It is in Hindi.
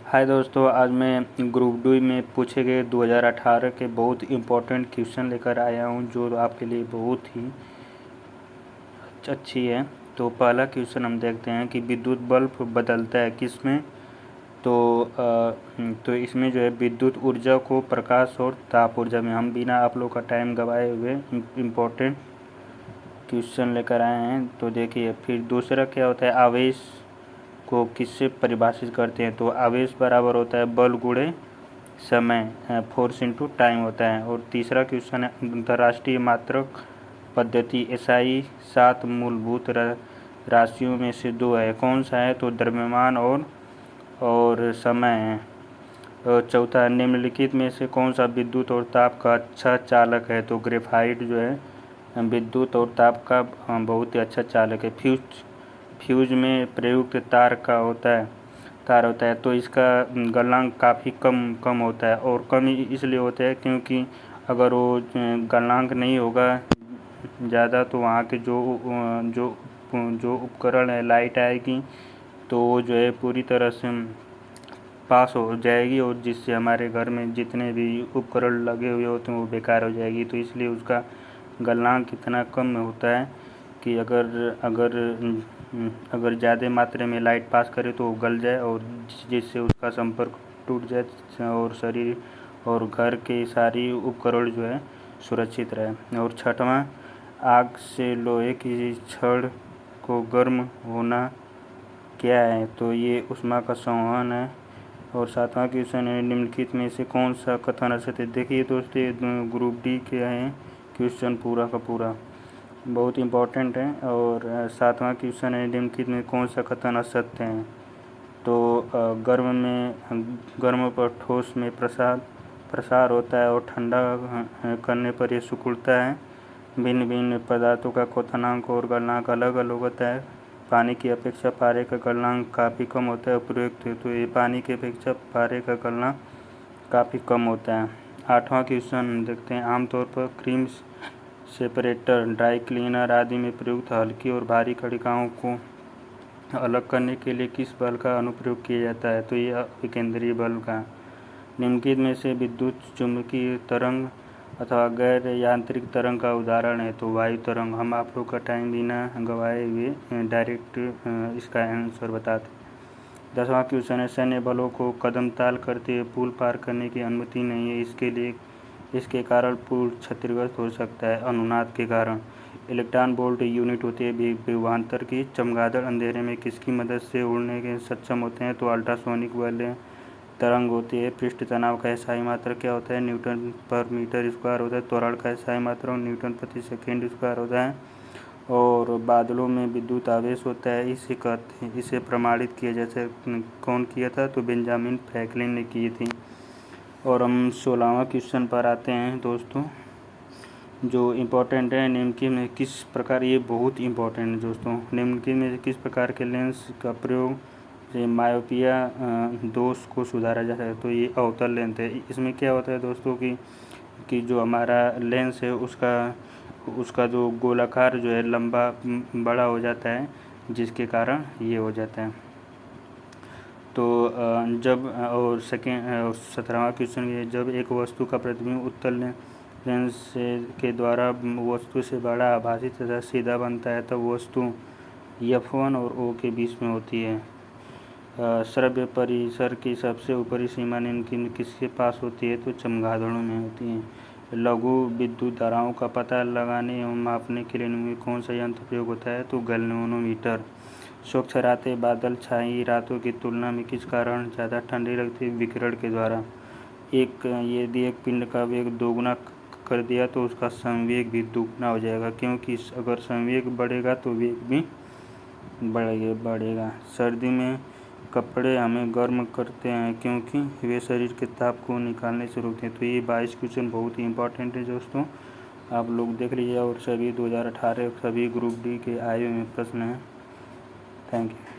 हाय दोस्तों, आज मैं ग्रुप डी में पूछे गए 2018 के बहुत इम्पोर्टेंट क्वेश्चन लेकर आया हूं जो आपके लिए बहुत ही अच्छी है। तो पहला क्वेश्चन हम देखते हैं कि विद्युत बल्ब बदलता है किसमें। तो इसमें जो है विद्युत ऊर्जा को प्रकाश और ताप ऊर्जा में। हम बिना आप लोग का टाइम गवाए हुए इम्पोर्टेंट क्वेश्चन लेकर आए हैं। तो देखिए, फिर दूसरा क्या होता है, आवेश को किससे परिभाषित करते हैं। तो आवेश बराबर होता है बल गुणे समय, फोर्स इंटू टाइम होता है। और तीसरा क्वेश्चन है अंतर्राष्ट्रीय मात्रक पद्धति एसआई 7 मूलभूत राशियों में से 2 है, कौन सा है। तो द्रव्यमान और समय है। और चौथा, निम्नलिखित में से कौन सा विद्युत और ताप का अच्छा चालक है। तो ग्रेफाइट जो है विद्युत और ताप का बहुत ही अच्छा चालक है। फ्यूज में प्रयुक्त तार होता है। तो इसका गलनांक काफ़ी कम होता है। और कम इसलिए होता है क्योंकि अगर वो गलनांक नहीं होगा ज़्यादा तो वहाँ के जो उपकरण है, लाइट आएगी तो वो जो है पूरी तरह से पास हो जाएगी, और जिससे हमारे घर में जितने भी उपकरण लगे हुए होते हैं वो बेकार हो जाएगी। तो इसलिए उसका गलनांक इतना कम होता है कि अगर ज़्यादा मात्रा में लाइट पास करे तो वो गल जाए, और जिससे उसका संपर्क टूट जाए और शरीर और घर के सारी उपकरण जो है सुरक्षित रहे। और छठवां, आग से लोहे की छड़ को गर्म होना क्या है। तो ये ऊष्मा का संवहन है। और सातवां क्वेश्चन है, निम्नलिखित में से कौन सा कथन असत्य है। देखिए दोस्तों, ये ग्रुप डी के हैं क्वेश्चन पूरा का पूरा, बहुत इम्पोर्टेंट है। और सातवां क्वेश्चन है, निम्नलिखित में कौन सा कथन असत्य है। तो गर्म पर ठोस में प्रसार होता है और ठंडा करने पर यह सिकुड़ता है। भिन्न भिन्न पदार्थों का क्वथनांक और गलनांक अलग अलग होता है। पानी की अपेक्षा पारे का गलनांक काफ़ी कम होता है उपयुक्त है। तो ये पानी की अपेक्षा पारे का गलनांक काफ़ी कम होता है। आठवां क्वेश्चन देखते हैं, आमतौर पर क्रीम सेपरेटर, ड्राई क्लीनर आदि में प्रयुक्त हल्की और भारी कणिकाओं को अलग करने के लिए किस बल का अनुप्रयोग किया जाता है। तो ये अभिकेंद्रीय बल का। निम्नलिखित में से विद्युत चुम्बकीय तरंग अथवा गैर यांत्रिक तरंग का उदाहरण है। तो वायु तरंग। हम आप लोग का टाइम बिना गवाए हुए डायरेक्ट इसका आंसर बताते। 10वां क्वेश्चन है, सैन्य बलों को कदमताल करते हुए पुल पार करने की अनुमति नहीं है, इसके कारण पुल क्षतिग्रस्त हो सकता है अनुनाद के कारण। इलेक्ट्रॉन वोल्ट यूनिट होती है विभवांतर की। चमगादड़ अंधेरे में किसकी मदद से उड़ने के सक्षम होते हैं। तो अल्ट्रासोनिक वाले तरंग होती है। पृष्ठ तनाव का एसआई मात्रक क्या होता है, न्यूटन पर मीटर स्क्वायर होता है। त्वरण का एसआई मात्रक न्यूटन प्रति सेकेंड स्क्वायर होता है। और बादलों में विद्युत आवेश होता है, इसे प्रमाणित किया जैसे कौन किया था। तो बेंजामिन फ्रैंकलिन ने की थी। और हम 16वां क्वेश्चन पर आते हैं दोस्तों, जो इम्पोर्टेंट है, निम्नलिखित में किस प्रकार, ये बहुत इम्पोर्टेंट है दोस्तों, निम्नलिखित में किस प्रकार के लेंस का प्रयोग से मायोपिया दोष को सुधारा जा सकता है। तो ये अवतल लेंस है। इसमें क्या होता है दोस्तों कि जो हमारा लेंस है उसका जो गोलाकार जो है लंबा बड़ा हो जाता है, जिसके कारण ये हो जाता है। तो जब और 17वां क्वेश्चन ये, जब एक वस्तु का प्रतिबिंब उत्तल लेंस के द्वारा वस्तु से बड़ा, आभासी तथा सीधा बनता है, तब वस्तु F1 और O के बीच में होती है। श्रव्य परिसर की सबसे ऊपरी सीमा निम्नलिखित किसके पास होती है। तो चमगादड़ों में होती है। लघु विद्युत धाराओं का पता लगाने एवं मापने के लिए निम्नलिखित कौन सा यंत्र प्रयोग होता है। तो गैल्वेनोमीटर। स्वच्छ रातें बादल छाई रातों की तुलना में किस कारण ज़्यादा ठंडी लगती है। विकिरण के द्वारा। यदि एक पिंड का वेग दोगुना कर दिया तो उसका संवेग भी दुगना हो जाएगा, क्योंकि अगर संवेग बढ़ेगा तो वेग भी बढ़ेगा। सर्दी में कपड़े हमें गर्म करते हैं क्योंकि वे शरीर के ताप को निकालने से रोकते हैं। तो ये 22 क्वेश्चन बहुत ही इंपॉर्टेंट है दोस्तों, आप लोग देख लीजिए। और सभी 2018 सभी ग्रुप डी के आए हुए प्रश्न हैं। Thank you.